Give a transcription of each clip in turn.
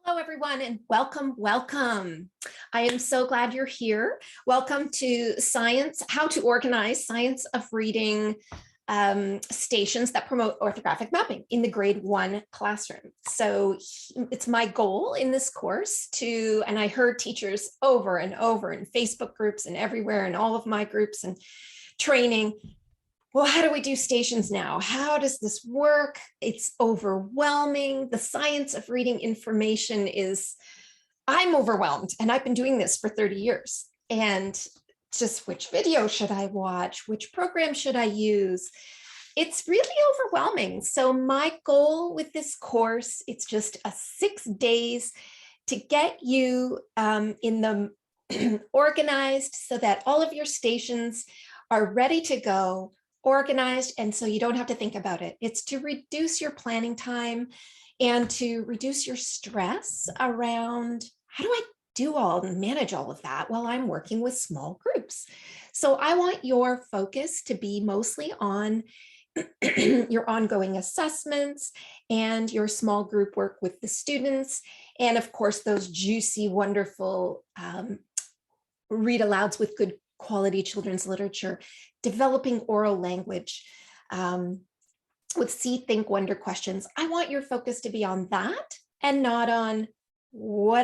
Hello, everyone, and welcome, welcome. I am so glad you're here. Welcome to Science, How to Organize Science of Reading stations that promote orthographic mapping in the grade 1 classroom. So it's my goal in this course to, and I heard teachers over and over in Facebook groups and everywhere in all of my groups and training, well, how do we do stations now? How does this work? It's overwhelming. The science of reading information I'm overwhelmed, and I've been doing this for 30 years. And just which video should I watch? Which program should I use? It's really overwhelming. So my goal with this course, it's just 6 days to get you in the organized so that all of your stations are ready to go, organized, and so you don't have to think about it. It's to reduce your planning time and to reduce your stress around how do I manage all of that while I'm working with small groups. So I want your focus to be mostly on your ongoing assessments and your small group work with the students. And of course, those juicy, wonderful read alouds with good quality children's literature, developing oral language with see, think, wonder questions. I want your focus to be on that and not on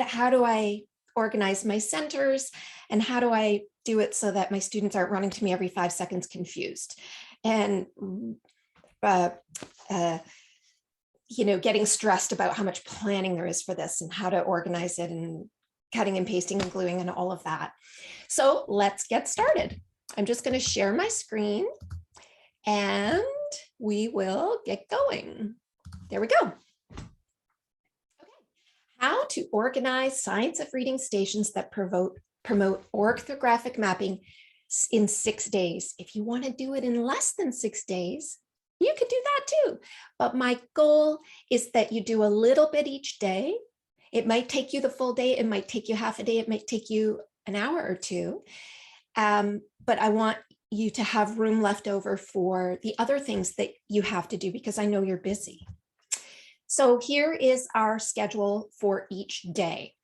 how do I organize my centers and how do I do it so that my students aren't running to me every 5 seconds confused and getting stressed about how much planning there is for this and how to organize it and cutting and pasting and gluing and all of that. So let's get started. I'm just going to share my screen and we will get going. There we go. Okay. How to organize science of reading stations that promote orthographic mapping in 6 days. If you want to do it in less than 6 days, you could do that too. But my goal is that you do a little bit each day. It might take you the full day. It might take you half a day. It might take you an hour or two. But I want you to have room left over for the other things that you have to do because I know you're busy. So here is our schedule for each day.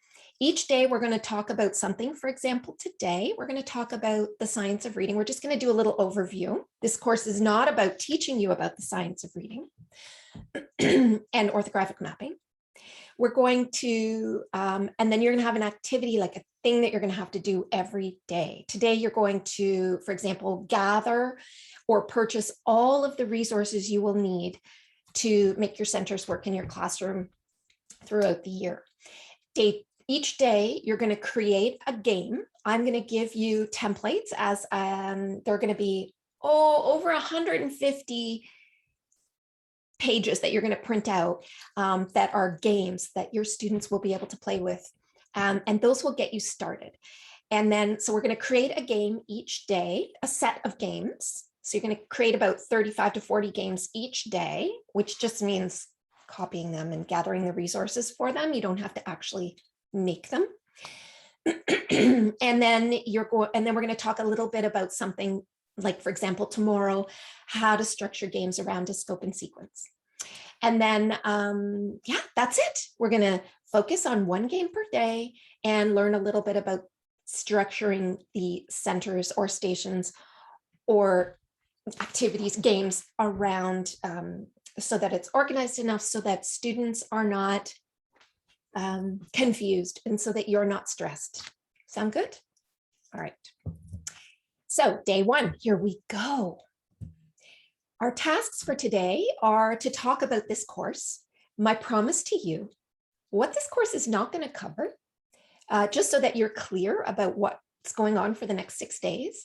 Each day we're going to talk about something. For example, today we're going to talk about the science of reading. We're just going to do a little overview. This course is not about teaching you about the science of reading and orthographic mapping. We're going to, and then you're going to have an activity, like a thing that you're going to have to do every day. Today, you're going to, for example, gather or purchase all of the resources you will need to make your centers work in your classroom throughout the year. Each day, you're going to create a game. I'm going to give you templates as they're going to be over 150 pages that you're going to print out that are games that your students will be able to play with. And those will get you started. And then, so we're going to create a game each day, a set of games. So you're going to create about 35 to 40 games each day, which just means copying them and gathering the resources for them. You don't have to actually make them. And then we're going to talk a little bit about something like, for example, tomorrow, how to structure games around a scope and sequence. And then, yeah, that's it. We're going to focus on one game per day and learn a little bit about structuring the centers or stations or activities, games around so that it's organized enough so that students are not confused and so that you're not stressed. Sound good? All right. So day 1, here we go. Our tasks for today are to talk about this course, my promise to you, what this course is not going to cover, just so that you're clear about what's going on for the next 6 days.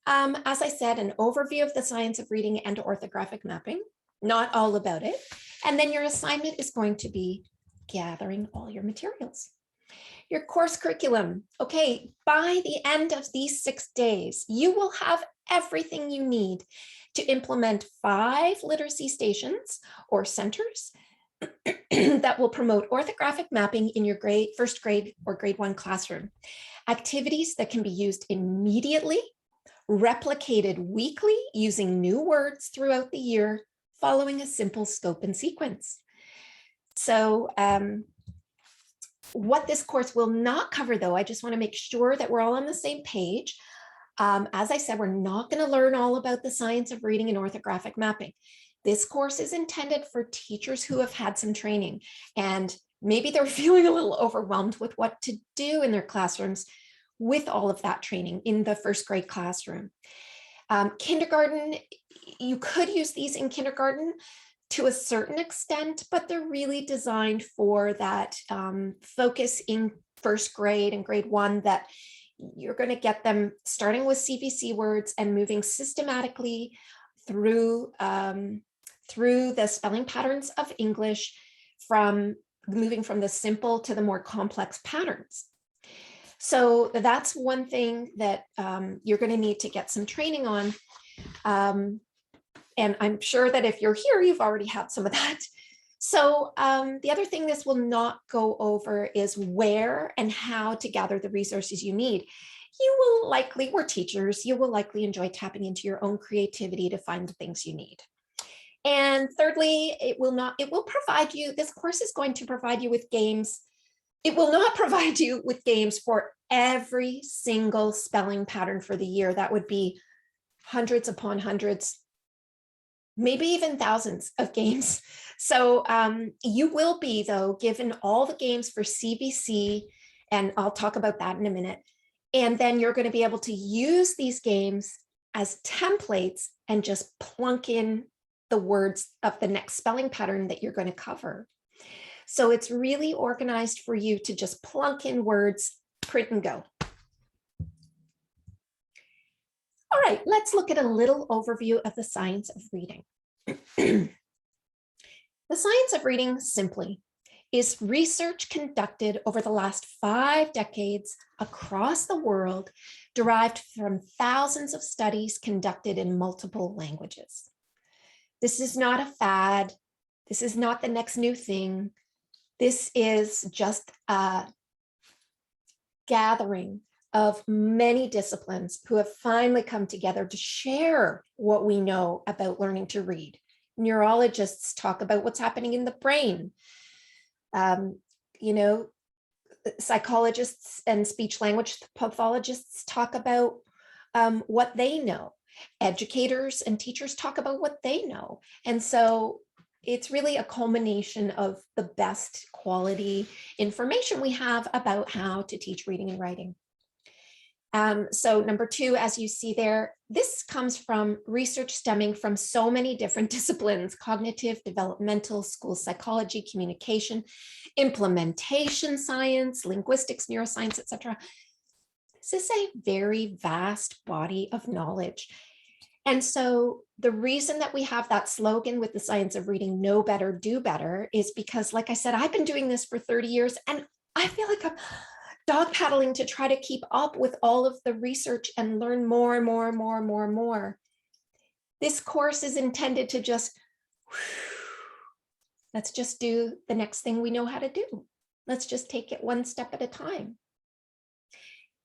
As I said, an overview of the science of reading and orthographic mapping, not all about it. And then your assignment is going to be gathering all your materials. Your course curriculum. Okay, by the end of these 6 days, you will have everything you need to implement 5 literacy stations or centers that will promote orthographic mapping in your first grade or grade 1 classroom. Activities that can be used immediately, replicated weekly using new words throughout the year, following a simple scope and sequence. So What this course will not cover, though, I just want to make sure that we're all on the same page. As I said, we're not going to learn all about the science of reading and orthographic mapping. This course is intended for teachers who have had some training, and maybe they're feeling a little overwhelmed with what to do in their classrooms with all of that training in the first grade classroom. Kindergarten, you could use these in kindergarten to a certain extent, but they're really designed for that focus in first grade and grade 1, that you're going to get them starting with CVC words and moving systematically through the spelling patterns of English, from moving from the simple to the more complex patterns. So that's one thing that you're going to need to get some training on. And I'm sure that if you're here, you've already had some of that. So the other thing this will not go over is where and how to gather the resources you need. You will likely, we're teachers, you will likely enjoy tapping into your own creativity to find the things you need. And thirdly, it will provide you, this course is going to provide you with games. It will not provide you with games for every single spelling pattern for the year. That would be hundreds upon hundreds, maybe even thousands of games. So you will be, though, given all the games for CVC, and I'll talk about that in a minute. And then you're going to be able to use these games as templates and just plunk in the words of the next spelling pattern that you're going to cover. So it's really organized for you to just plunk in words, print and go. All right, let's look at a little overview of the science of reading. The science of reading, simply, is research conducted over the last 5 decades across the world, derived from thousands of studies conducted in multiple languages. This is not a fad. This is not the next new thing. This is just a gathering of many disciplines who have finally come together to share what we know about learning to read. Neurologists talk about what's happening in the brain. Psychologists and speech language pathologists talk about what they know. Educators and teachers talk about what they know. And so it's really a culmination of the best quality information we have about how to teach reading and writing. So number 2, as you see there, this comes from research stemming from so many different disciplines: cognitive, developmental, school psychology, communication, implementation science, linguistics, neuroscience, etc. This is a very vast body of knowledge. And so the reason that we have that slogan with the science of reading, know better, do better, is because, like I said, I've been doing this for 30 years and I feel like I'm dog paddling to try to keep up with all of the research and learn more and more and more and more and more. This course is intended to just, let's just do the next thing we know how to do. Let's just take it one step at a time.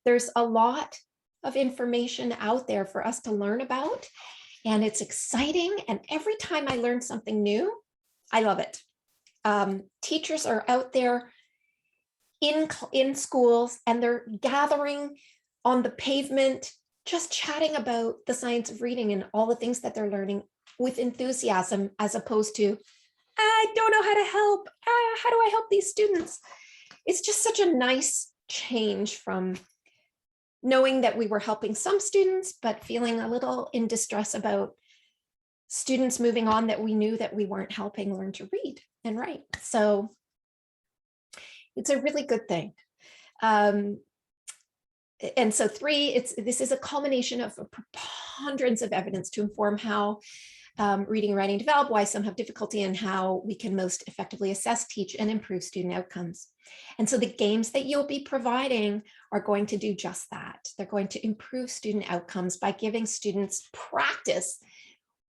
There's a lot of information out there for us to learn about, and it's exciting. And every time I learn something new, I love it. Teachers are out there in schools, and they're gathering on the pavement, just chatting about the science of reading and all the things that they're learning with enthusiasm, as opposed to, I don't know how to help. How do I help these students? It's just such a nice change from knowing that we were helping some students, but feeling a little in distress about students moving on that we knew that we weren't helping learn to read and write. So it's a really good thing. And so 3, this is a culmination of a preponderance of evidence to inform how reading and writing develop, why some have difficulty, and how we can most effectively assess, teach, and improve student outcomes. And so the games that you'll be providing are going to do just that. They're going to improve student outcomes by giving students practice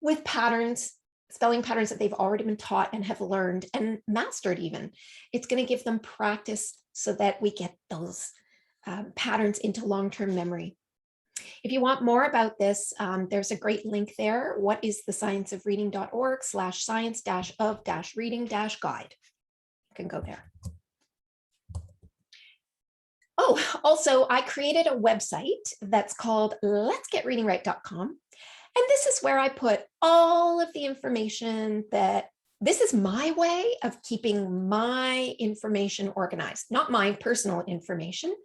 with patterns, spelling patterns that they've already been taught and have learned and mastered even. It's going to give them practice so that we get those patterns into long-term memory. If you want more about this, there's a great link there. whatisthescienceofreading.org/science-of-reading-guide. You can go there. Oh, also, I created a website that's called letsgetreadingright.com. And this is where I put all of the information this is my way of keeping my information organized, not my personal information.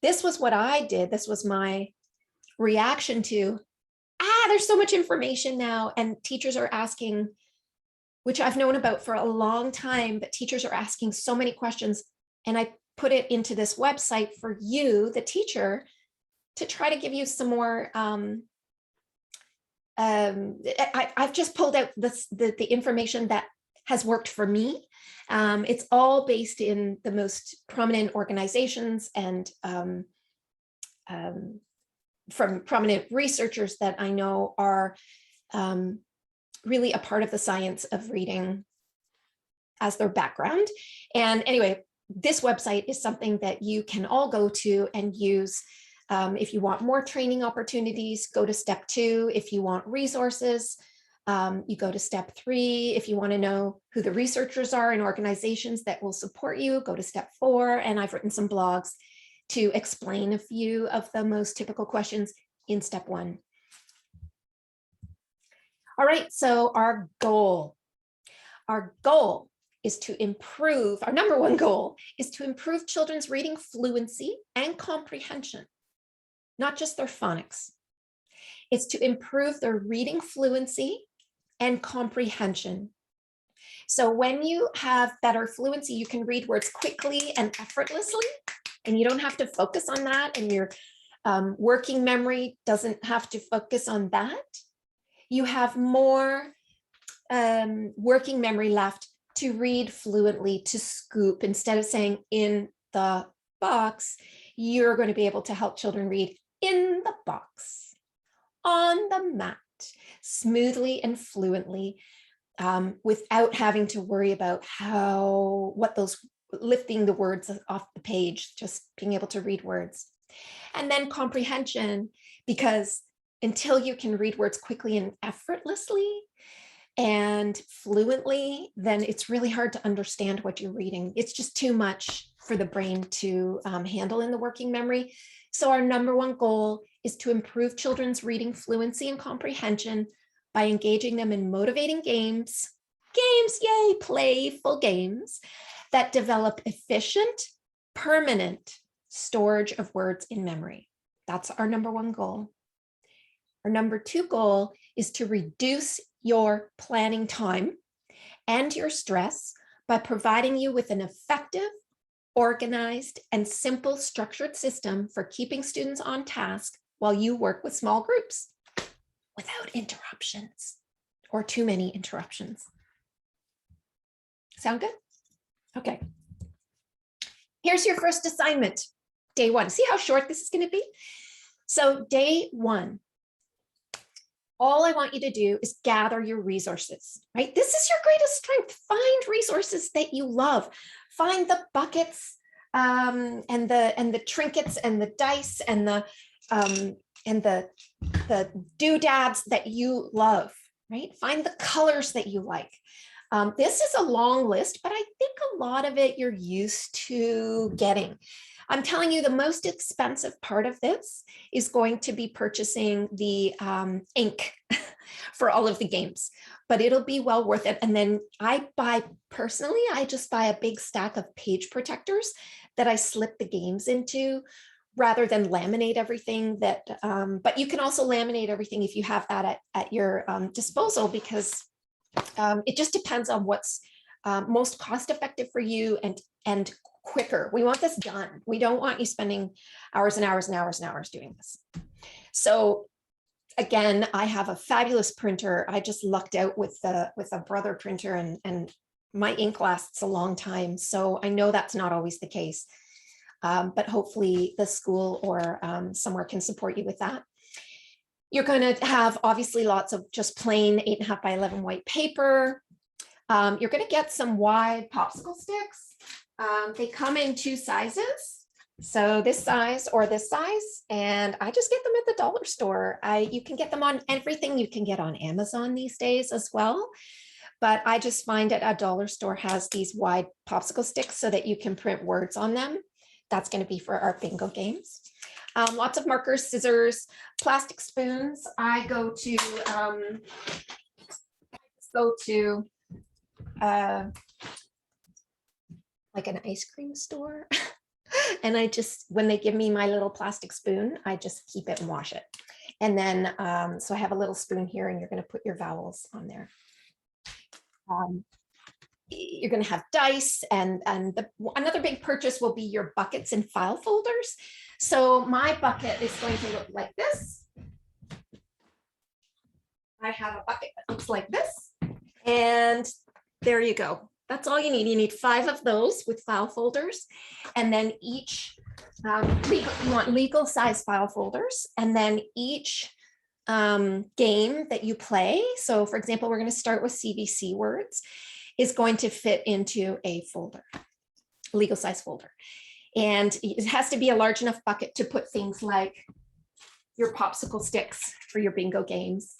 This was what I did. This was my reaction to, there's so much information now, and teachers are asking, which I've known about for a long time, but teachers are asking so many questions. And I put it into this website for you, the teacher, to try to give you some more. I've just pulled out the information that has worked for me. It's all based in the most prominent organizations and from prominent researchers that I know are really a part of the science of reading as their background. And anyway, this website is something that you can all go to and use. If you want more training opportunities, go to step 2. If you want resources, you go to step 3. If you want to know who the researchers are and organizations that will support you, go to step 4. And I've written some blogs to explain a few of the most typical questions in step 1. All right, so our goal is to improve, our number 1 goal is to improve children's reading fluency and comprehension, not just their phonics. It's to improve their reading fluency and comprehension. So when you have better fluency, you can read words quickly and effortlessly, and you don't have to focus on that, and your working memory doesn't have to focus on that. You have more working memory left to read fluently, to scoop. Instead of saying in the box, you're going to be able to help children read in the box, on the mat, smoothly and fluently, without having to worry about lifting the words off the page, just being able to read words. And then comprehension, because until you can read words quickly and effortlessly and fluently, then it's really hard to understand what you're reading. It's just too much for the brain to handle in the working memory. So our number 1 goal is to improve children's reading fluency and comprehension by engaging them in motivating games, yay, playful games that develop efficient, permanent storage of words in memory. That's our number 1 goal. Our number 2 goal is to reduce your planning time and your stress by providing you with an effective, organized, and simple structured system for keeping students on task while you work with small groups without interruptions or too many interruptions. Sound good? Okay. Here's your first assignment, day 1. See how short this is going to be? So day 1, all I want you to do is gather your resources, right? This is your greatest strength. Find resources that you love. Find the buckets and the trinkets and the dice and the doodads that you love, right? Find the colors that you like. This is a long list, but I think a lot of it you're used to getting. I'm telling you, the most expensive part of this is going to be purchasing the ink for all of the games, but it'll be well worth it. And then I just buy a big stack of page protectors that I slip the games into rather than laminate everything but you can also laminate everything if you have that at your disposal, because it just depends on what's most cost effective for you and quicker. We want this done. We don't want you spending hours and hours and hours and hours doing this. So again, I have a fabulous printer. I just lucked out with a Brother printer, and my ink lasts a long time. So I know that's not always the case, but hopefully the school or somewhere can support you with that. You're going to have obviously lots of just plain 8.5 by 11 white paper. You're going to get some wide popsicle sticks. They come in 2 sizes. So this size or this size, and I just get them at the dollar store. You can get them on everything. You can get on Amazon these days as well. But I just find that a dollar store has these wide popsicle sticks so that you can print words on them. that's going to be for our bingo games. Lots of markers, scissors, plastic spoons. I go to like an ice cream store. And I just, when they give me my little plastic spoon, I just keep it and wash it. And then, so I have a little spoon here, and you're going to put your vowels on there. You're going to have dice, and another big purchase will be your buckets and file folders. So my bucket is going to look like this. I have a bucket that looks like this, and there you go. That's all you need. You need 5 of those with file folders, and then each you want legal size file folders, and then each game that you play. So for example, we're going to start with CVC words, is going to fit into a folder, legal size folder. And it has to be a large enough bucket to put things like your popsicle sticks for your bingo games,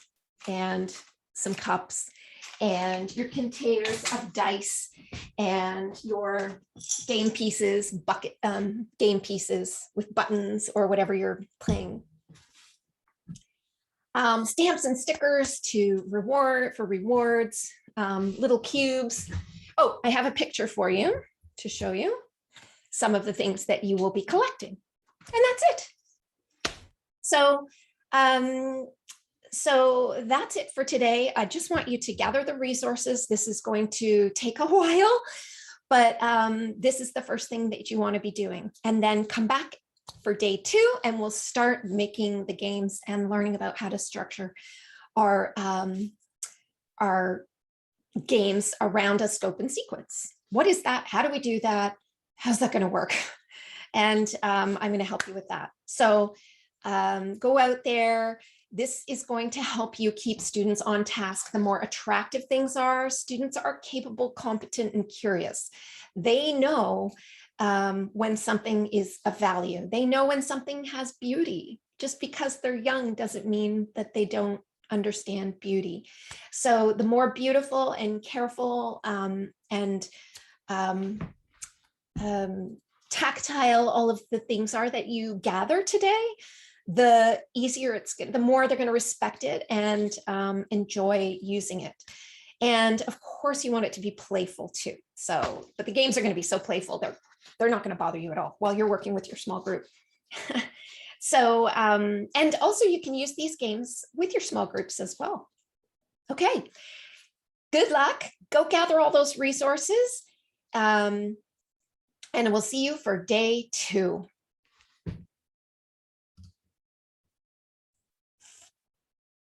and some cups, and your containers of dice, and your game pieces, bucket game pieces with buttons or whatever you're playing. Stamps and stickers to reward for rewards, little cubes. Oh, I have a picture for you to show you some of the things that you will be collecting, and that's it. So that's it for today. I just want you to gather the resources. This is going to take a while, but this is the first thing that you want to be doing. And then come back for day 2, and we'll start making the games and learning about how to structure our games around a scope and sequence. What is that? How do we do that? How's that going to work? And I'm going to help you with that. So go out there. This is going to help you keep students on task. The more attractive things are, students are capable, competent, and curious. They know when something is of value. They know when something has beauty. Just because they're young doesn't mean that they don't understand beauty. So the more beautiful and careful and tactile all of the things are that you gather today, the easier it's going, the more they're going to respect it and enjoy using it. And of course, you want it to be playful too. So, but the games are going to be so playful, they're not going to bother you at all while you're working with your small group. So, and also you can use these games with your small groups as well. Okay, good luck. Go gather all those resources. And we'll see you for day 2.